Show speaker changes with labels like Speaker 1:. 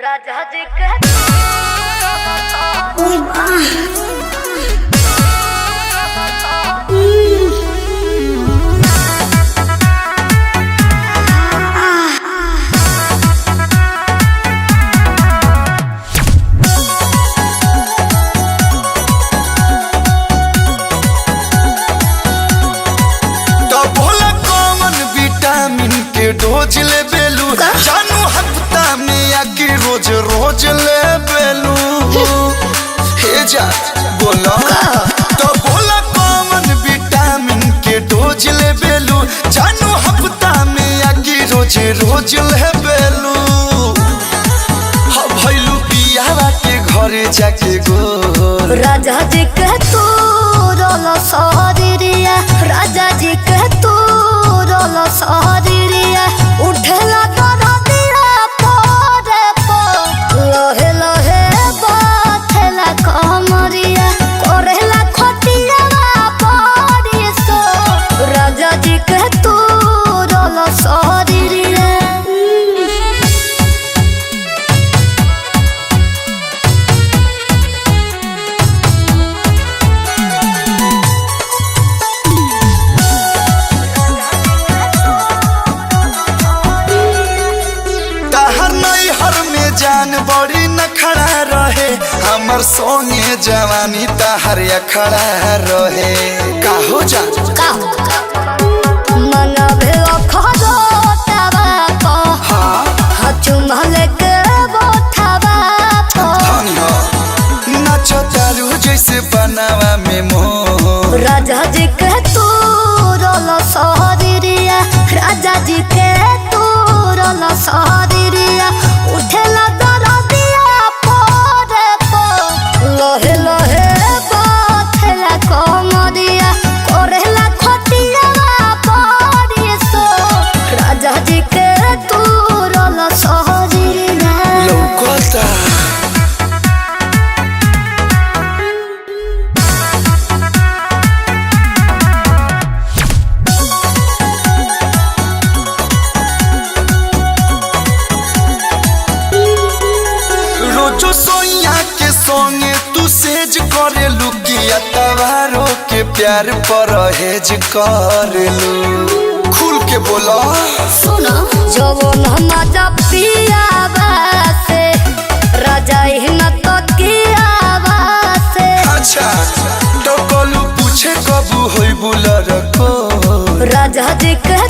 Speaker 1: राजा जी कहते
Speaker 2: डोज ले बेलू जानू हफ्ता में आके रोज रोज ले बेलू हे जा बोला तो बोला कौन विटामिन के डोज ले बेलू जानू हफ्ता में आके रोज रोज ले बेलू भैलू पियावा के घरे जाके गो
Speaker 1: राजा जी कह तू रोलो सौरिया राजा जी कह तू रोलो सौरिया उठला करा दिया पोरे पो लोहे लोहे बाथला कमरिया कोरेला खटिया पड़ी सो राजा जी कह तू रोलो सौरिया
Speaker 2: जान बड़ी न खड़ा रहे हमर सोने जवानी तहर खड़ा रहे काहो जान
Speaker 1: मन भेलो खरो तबा को हां चुमल के बोथबा को
Speaker 2: नाचो तारू जैसे बनावा में मोह
Speaker 1: राजा जी के तू रोलो सौरिया राजा जी के तू रोलो सौरिया उठला दरा दिया पोरे पो लोहे लोहे बाथला कमरिया कोरेला खटिया पड़ी सो राजा जी के तू रोलो सौरिया
Speaker 2: लौकता रोजो सोइया के संगे तू सेज करे लुकिया तवारो के प्यार परहेज करेलू खुल के बोला
Speaker 1: सुनो जवन मजा पिया बासे राजा हिना तो किया बासे
Speaker 2: अच्छा तो कलू पूछे कबू होई बुलर को
Speaker 1: राजा जी कह